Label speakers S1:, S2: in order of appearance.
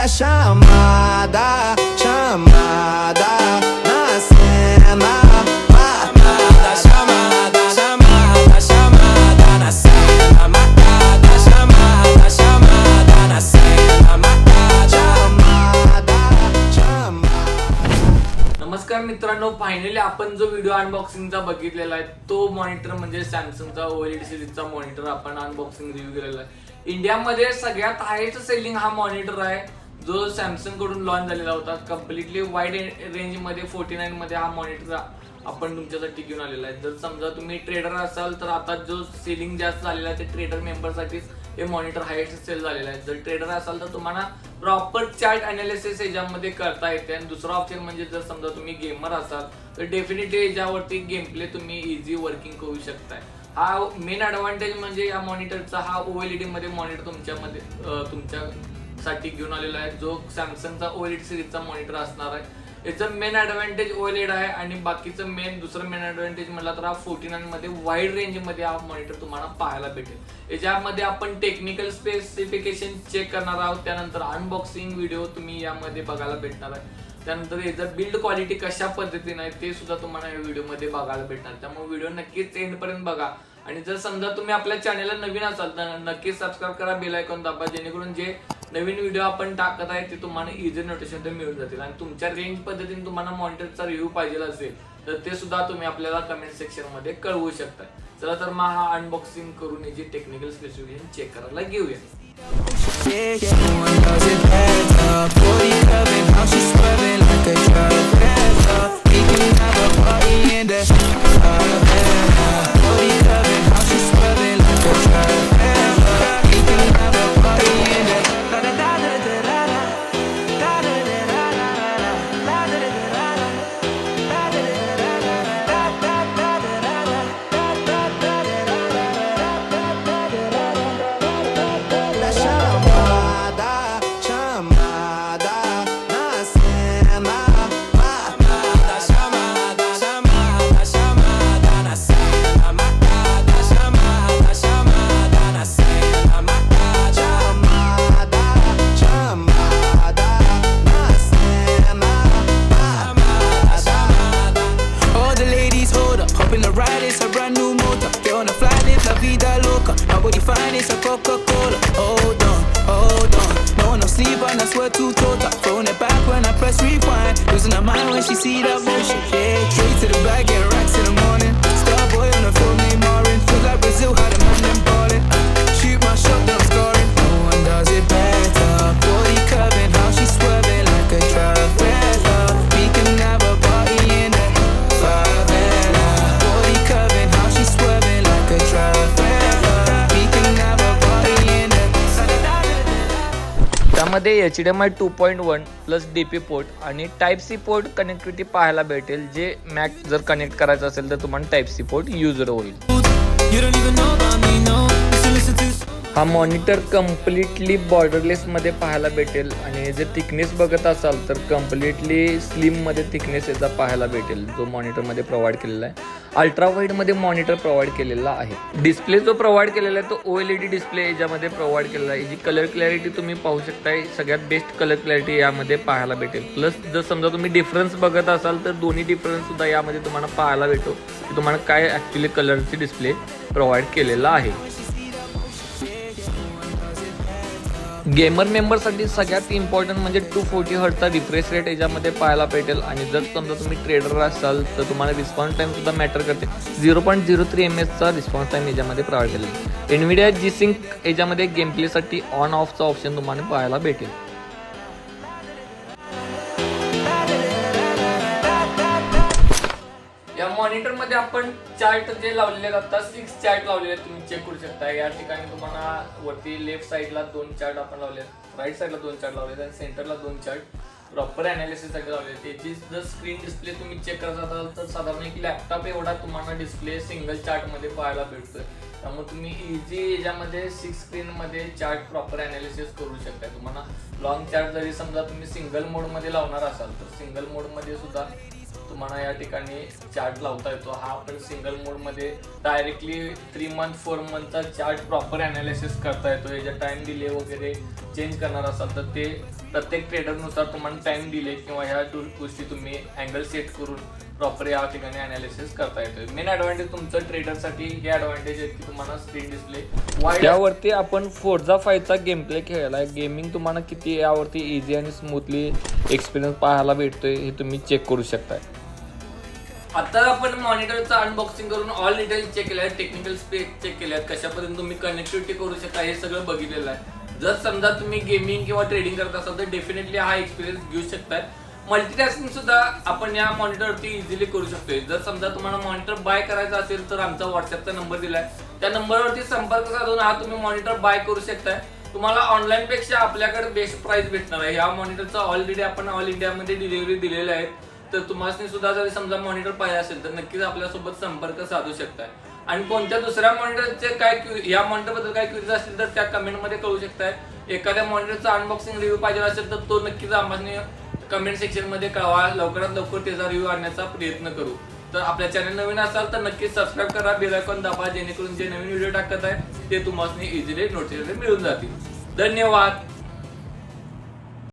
S1: da chamada, chamada na cena. Marcada, chamada, chamada, chamada na cena. Marcada, chamada, chamada na cena. Marcada, chamada, chamada.
S2: नमस्कार मित्रांनो, finally आपण जो video अनबॉक्सिंगचा बघितलेला आहे तो मॉनिटर म्हणजे सॅमसंगचा OLED सिरीजचा मॉनिटर आपण अनबॉक्सिंग रिव्ह्यू केलेला आहे. इंडियामध्ये सगळ्यात हायेस्ट सेलिंग हा मॉनिटर आहे जो सॅमसंग कडून लॉन्च झालेला होता. कम्प्लिटली वाईड रेंज मध्ये 49 मध्ये हा मॉनिटर आपण तुमच्यासाठी घेऊन आलेला आहे. जर समजा तुम्ही ट्रेडर असाल तर आता जो सेलिंग जास्त झालेला आहे ते ट्रेडर मेंबरसाठीच हे मॉनिटर हायेस्ट सेल झालेला आहे. जर ट्रेडर असाल तर तुम्हाला प्रॉपर चार्ट अनालिसिस याच्यामध्ये करता येते. आणि दुसरा ऑप्शन म्हणजे जर समजा तुम्ही गेमर असाल तर डेफिनेटली याच्यावरती गेम प्ले तुम्ही इझी वर्किंग करू शकताय. हा मेन ऍडव्हान्टेज म्हणजे या मॉनिटरचा हा OLED मध्ये मॉनिटर तुमच्यासाठी घेऊन आलेला आहे जो सॅमसंगचा OLED सिरीजचा मॉनिटर असणार आहे. याचं मेन ऍडव्हान्टेज OLED आहे आणि बाकीचं दुसरं मेन ऍडव्हान्टेज म्हटलं तर हा 49 मध्ये वाईड रेंज मध्ये हा मॉनिटर तुम्हाला पाहायला भेटेल. याच्यामध्ये आपण टेक्निकल स्पेसिफिकेशन चेक करणार आहोत. त्यानंतर अनबॉक्सिंग व्हिडिओ तुम्ही यामध्ये बघायला भेटणार आहे. त्यानंतर याचं बिल्ड क्वालिटी कशा पद्धतीने आहे ते सुद्धा तुम्हाला या व्हिडिओमध्ये बघायला भेटणार. त्यामुळे व्हिडिओ नक्कीच एंड पर्यंत बघा. आणि जर समजा तुम्ही आपल्या चॅनलला नवीन असाल तर नक्कीच सबस्क्राईब करा, बेल आयकॉन दाबा, जेणेकरून जे नवीन व्हिडिओ आपण टाकत आहे ते तुम्हाला इझी नोटिफिकेशन मिळून जातील. आणि तुमच्या रेंज पद्धतीने तुम्हाला मॉनिटरचा रिव्ह्यू पाहिजे असेल तर ते सुद्धा तुम्ही आपल्याला कमेंट सेक्शन मध्ये कळवू शकता. चला तर मग हा अनबॉक्सिंग करून याची टेक्निकल स्पेसिफिकेशन चेक करायला घेऊया.
S1: Yeah, yeah, no one does it better. Body curving, how she swerving like a trifecta. We can have a party in the favela. Body curving, how she swerving like a trifecta. We can have a party in the da da da da da da da da da da da da da da nobody fine, it's a Coca-Cola. Hold on, hold on. No one no sleep and I swear to total. Throwing it back when I press rewind. Losing her mind when she see that motion. Yeah, straight to the bag, get racks in the morning. Star boy on the phone, name Orange. Feel like Brazil, how the man them ballin'. Shoot my shot, then I'm scoring. No one does it better. Body curving, how she swerving like a trifecta. We can have a party in the favela. Body curving, how she swerving like a trifecta.
S2: त्यामध्ये HDMI 2.1 plus DP port आणि Type-C port connectivity पाहायला भेटेल. जे Mac जर connect करायचं असेल तर तुम्हाला Type-C पोर्ट युजर होईल. हा मॉनिटर कम्प्लिटली बॉर्डरलेस मध्ये पाहायला भेटेल. आणि जे थिकनेस बघत असाल तर कम्प्लिटली स्लिम मध्ये थिकनेस याचा पाहायला भेटेल जो मॉनिटर मध्ये प्रोव्हाइड केलेला आहे. अल्ट्रा वाईड मध्ये मॉनिटर प्रोव्हाइड केलेला आहे. डिस्प्ले जो प्रोव्हाइड केलेला आहे तो OLED डिस्प्ले याच्यामध्ये प्रोव्हाइड केलेला आहे. याची कलर क्लॅरिटी तुम्ही पाहू शकताय. सगळ्यात बेस्ट कलर क्लॅरिटी यामध्ये पाहायला भेटेल. प्लस जर समजा तुम्ही डिफरन्स बघत असाल तर दोन्ही डिफरन्स सुद्धा यामध्ये तुम्हाला पाहायला भेटतो की तुम्हाला काय ऍक्च्युली कलरची डिस्प्ले प्रोव्हाइड केलेला आहे. गेमर मेंबरसाठी सगळ्यात इम्पॉर्टंट म्हणजे 240 हर्ट्जचा रिफ्रेश रेट याच्यामध्ये पाहायला भेटेल. आणि जर समजा तुम्ही ट्रेडर असाल तर तुम्हाला रिस्पॉन्स टाइम सुद्धा मॅटर करते. 0.03 ms चा रिस्पॉन्स टाइम याच्यामध्ये प्रोव्हाइड केलेला आहे. NVIDIA G-Sync याच्यामध्ये गेम प्लेसाठी ऑन ऑफचा ऑप्शन तुम्हाला पाहायला भेटेल. या मॉनिटर मध्ये आपण चार्ट जे लावलेले असतात 6 चार्ट लावलेले तुम्ही चेक करू शकता. या ठिकाणी तुम्हाला वरती लेफ्ट साइडला 2 चार्ट आपण लावले, राईट साइडला 2 चार्ट लावले आणि सेंटरला 2 चार्ट प्रॉपर अनालिसिस साठी लावले. त्याची जर स्क्रीन डिस्प्ले तुम्ही चेक करत असाल तर साधारण एक लॅपटॉप एवढा तुम्हाला डिस्प्ले सिंगल चार्ट मध्ये पाहायला भेटतोय. त्यामुळे तुम्ही इझी याच्यामध्ये 6 स्क्रीन मध्ये चार्ट प्रॉपर अनालिसिस करू शकता. तुम्हाला लॉंग चार्ट जरी समजा तुम्ही सिंगल मोड मध्ये लावणार असाल तर सिंगल मोड मध्ये सुद्धा तुम्हाला या ठिकाणी चार्ट लावता येतो. हा आपण सिंगल मोड मध्ये डायरेक्टली 3 मंथ 4 मंथचा चार्ट प्रॉपर अनालिसिस करता येतो. याचा टाइम डिले वगैरे चेंज करणार असाल तर ते प्रत्येक ट्रेडरनुसार तुम्हाला टाइम दिले किंवा ह्या गोष्टी तुम्ही अँगल सेट करून प्रॉपर या ठिकाणी अनालिसिस करता येतो. मेन ॲडव्हान्टेज तुमचं ट्रेडरसाठी हे ॲडव्हान्टेज आहे की तुम्हाला स्क्रीन डिस्प्ले यावरती आपण फोर्झा 5चा गेम प्ले खेळला आहे. गेमिंग तुम्हाला किती यावरती इझी आणि स्मूथली एक्सपिरियन्स पाहायला भेटतोय हे तुम्ही चेक करू शकताय. आता आपण मॉनिटरचं अनबॉक्सिंग करून ऑल डिटेल्स चेक केले आहेत, टेक्निकल स्पेक चेक केले आहेत, कशापर्यंत तुम्ही कनेक्टिव्हिटी करू शकता हे सगळं बघितलेलं आहे. जर समजा तुम्ही गेमिंग किंवा ट्रेडिंग करत असाल तर डेफिनेटली हा एक्सपिरियन्स घेऊ शकताय. मल्टीटास्किंग सुद्धा आपण या मॉनिटरवरती इझिली करू शकतोय. जर समजा तुम्हाला मॉनिटर बाय करायचा असेल तर आमचा व्हॉट्सअपचा नंबर दिलाय, त्या नंबरवरती संपर्क साधून हा तुम्ही मॉनिटर बाय करू शकताय. तुम्हाला ऑनलाईन पेक्षा आपल्याकडे बेस्ट प्राइस भेटणार आहे. या मॉनिटरचा ऑलरेडी आपण ऑल इंडियामध्ये डिलिव्हरी दिलेली आहे, तर तुम्हाला सुद्धा जर समजा मॉनिटर पाहिजे असेल तर नक्कीच आपल्यासोबत संपर्क साधू शकताय. आणि कोणत्या दुसऱ्या मॉनिटरचे काय या मॉनिटरबद्दल काय क्वेरीज असतील तर त्या कमेंटमध्ये कळू शकताय. एखाद्या मॉनिटरचा अनबॉक्सिंग रिव्ह्यू पाहिजे असेल तर तो नक्कीच आम्हाला कमेंट सेक्शनमध्ये कळवा. लवकरात लवकर त्याचा रिव्ह्यू आणण्याचा प्रयत्न करू. तर आपल्या चॅनल नवीन असाल तर नक्कीच सबस्क्राईब करा, बेल आयकॉन दाबा, जेणेकरून जे नवीन व्हिडिओ टाकत आहे ते तुम्हाला इझिली नोटिफिकेशन मिळून जातील. धन्यवाद.